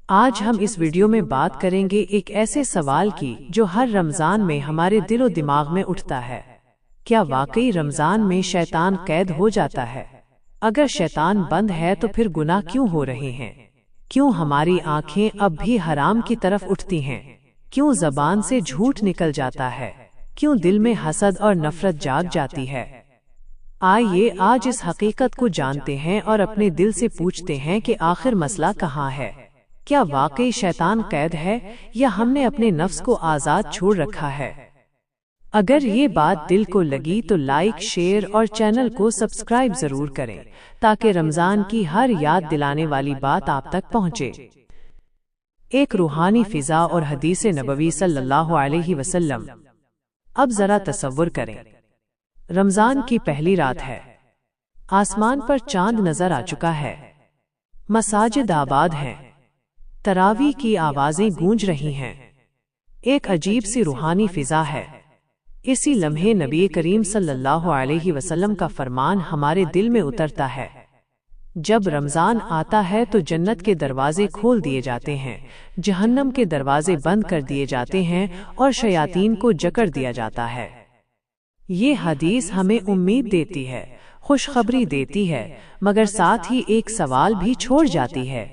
آج ہم اس ویڈیو میں بات کریں گے ایک ایسے سوال کی جو ہر رمضان میں ہمارے دل و دماغ میں اٹھتا ہے۔ کیا واقعی رمضان میں شیطان قید ہو جاتا ہے؟ اگر شیطان بند ہے تو پھر گناہ کیوں ہو رہے ہیں؟ کیوں ہماری آنکھیں اب بھی حرام کی طرف اٹھتی ہیں؟ کیوں زبان سے جھوٹ نکل جاتا ہے؟ کیوں دل میں حسد اور نفرت جاگ جاتی ہے؟ آئیے آج اس حقیقت کو جانتے ہیں اور اپنے دل سے پوچھتے ہیں کہ آخر مسئلہ کہاں ہے؟ کیا واقعی شیطان قید ہے یا ہم نے اپنے نفس کو آزاد چھوڑ رکھا ہے؟ اگر یہ بات دل کو لگی تو لائک، شیئر اور چینل کو سبسکرائب ضرور کریں تاکہ رمضان کی ہر یاد دلانے والی بات آپ تک پہنچے۔ ایک روحانی فضا اور حدیث نبوی صلی اللہ علیہ وسلم۔ اب ذرا تصور کریں، رمضان کی پہلی رات ہے، آسمان پر چاند نظر آ چکا ہے، مساجد آباد ہیں، تراویح کی آوازیں گونج رہی ہیں، ایک عجیب سی روحانی فضا ہے۔ اسی لمحے نبی کریم صلی اللہ علیہ وسلم کا فرمان ہمارے دل میں اترتا ہے، جب رمضان آتا ہے تو جنت کے دروازے کھول دیے جاتے ہیں، جہنم کے دروازے بند کر دیے جاتے ہیں اور شیاطین کو جکڑ دیا جاتا ہے۔ یہ حدیث ہمیں امید دیتی ہے، خوشخبری دیتی ہے، مگر ساتھ ہی ایک سوال بھی چھوڑ جاتی ہے۔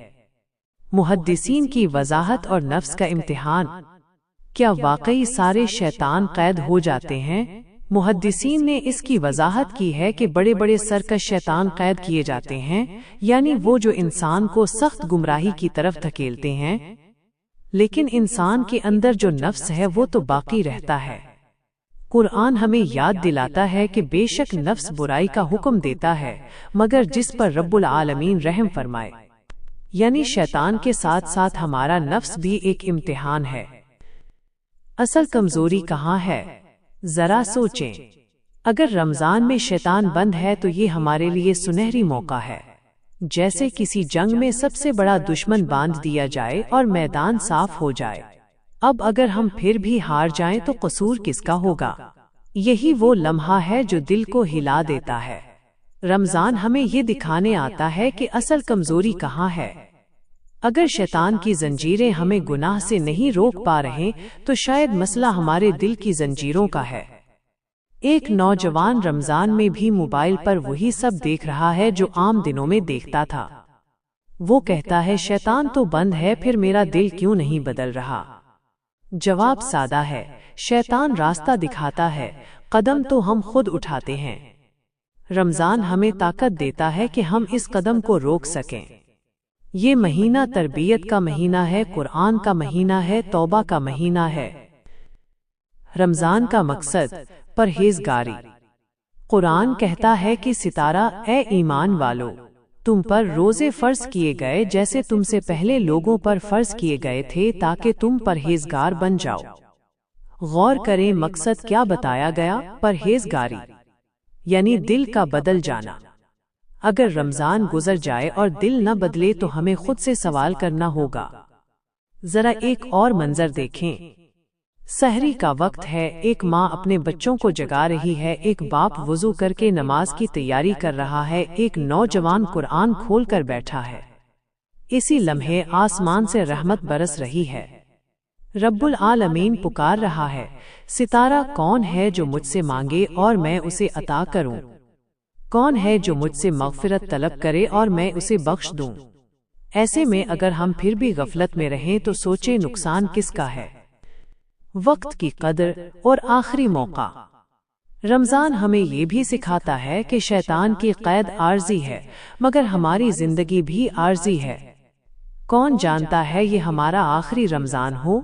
محدثین کی وضاحت اور نفس کا امتحان۔ کیا واقعی سارے شیطان قید ہو جاتے ہیں؟ محدثین نے اس کی وضاحت کی ہے کہ بڑے بڑے سرکش شیطان قید کیے جاتے ہیں، یعنی وہ جو انسان کو سخت گمراہی کی طرف دھکیلتے ہیں، لیکن انسان کے اندر جو نفس ہے وہ تو باقی رہتا ہے۔ قرآن ہمیں یاد دلاتا ہے کہ بے شک نفس برائی کا حکم دیتا ہے، مگر جس پر رب العالمین رحم فرمائے، یعنی شیطان کے ساتھ ساتھ ہمارا نفس بھی ایک امتحان ہے۔ اصل کمزوری کہاں ہے؟ ذرا سوچیں۔ اگر رمضان میں شیطان بند ہے تو یہ ہمارے لیے سنہری موقع ہے، جیسے کسی جنگ میں سب سے بڑا دشمن باندھ دیا جائے اور میدان صاف ہو جائے۔ اب اگر ہم پھر بھی ہار جائیں تو قصور کس کا ہوگا؟ یہی وہ لمحہ ہے جو دل کو ہلا دیتا ہے۔ رمضان ہمیں یہ دکھانے آتا ہے کہ اصل کمزوری کہاں ہے۔ اگر شیطان کی زنجیریں ہمیں گناہ سے نہیں روک پا رہے تو شاید مسئلہ ہمارے دل کی زنجیروں کا ہے۔ ایک نوجوان رمضان میں بھی موبائل پر وہی سب دیکھ رہا ہے جو عام دنوں میں دیکھتا تھا۔ وہ کہتا ہے شیطان تو بند ہے، پھر میرا دل کیوں نہیں بدل رہا؟ جواب سادہ ہے، شیطان راستہ دکھاتا ہے، قدم تو ہم خود اٹھاتے ہیں۔ رمضان ہمیں طاقت دیتا ہے کہ ہم اس قدم کو روک سکیں۔ یہ مہینہ تربیت کا مہینہ ہے، قرآن کا مہینہ ہے، توبہ کا مہینہ ہے۔ رمضان کا مقصد پرہیزگاری۔ قرآن کہتا ہے کہ ستارہ، اے ایمان والو، تم پر روزے فرض کیے گئے جیسے تم سے پہلے لوگوں پر فرض کیے گئے تھے تاکہ تم پرہیزگار بن جاؤ۔ غور کریں، مقصد کیا بتایا گیا؟ پرہیزگاری، یعنی دل کا بدل جانا۔ اگر رمضان گزر جائے اور دل نہ بدلے تو ہمیں خود سے سوال کرنا ہوگا۔ ذرا ایک اور منظر دیکھیں، سحری کا وقت ہے، ایک ماں اپنے بچوں کو جگا رہی ہے، ایک باپ وضو کر کے نماز کی تیاری کر رہا ہے، ایک نوجوان قرآن کھول کر بیٹھا ہے۔ اسی لمحے آسمان سے رحمت برس رہی ہے، رب العالمین پکار رہا ہے، ستارہ کون ہے جو مجھ سے مانگے اور میں اسے عطا کروں؟ کون ہے جو مجھ سے مغفرت طلب کرے اور میں اسے بخش دوں؟ ایسے میں اگر ہم پھر بھی غفلت میں رہیں تو سوچیں نقصان کس کا ہے؟ وقت کی قدر اور آخری موقع۔ رمضان ہمیں یہ بھی سکھاتا ہے کہ شیطان کی قید عارضی ہے، مگر ہماری زندگی بھی عارضی ہے۔ کون جانتا ہے یہ ہمارا آخری رمضان ہو؟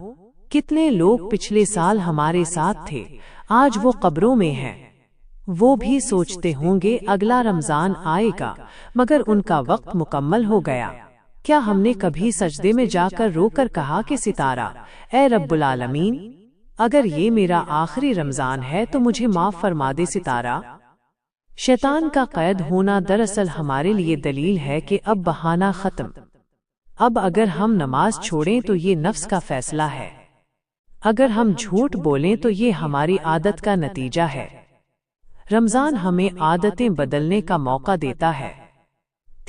کتنے لوگ پچھلے سال ہمارے ساتھ تھے، آج وہ قبروں میں ہیں۔ وہ بھی سوچتے ہوں گے اگلا رمضان آئے گا، مگر ان کا وقت مکمل ہو گیا۔ کیا ہم نے کبھی سجدے میں جا کر رو کر کہا کہ ستارہ، اے رب العالمین، اگر یہ میرا آخری رمضان ہے تو مجھے معاف فرما دے ستارہ؟ شیطان کا قید ہونا دراصل ہمارے لیے دلیل ہے کہ اب بہانہ ختم۔ اب اگر ہم نماز چھوڑیں تو یہ نفس کا فیصلہ ہے، اگر ہم جھوٹ بولیں تو یہ ہماری عادت کا نتیجہ ہے۔ رمضان ہمیں عادتیں بدلنے کا موقع دیتا ہے۔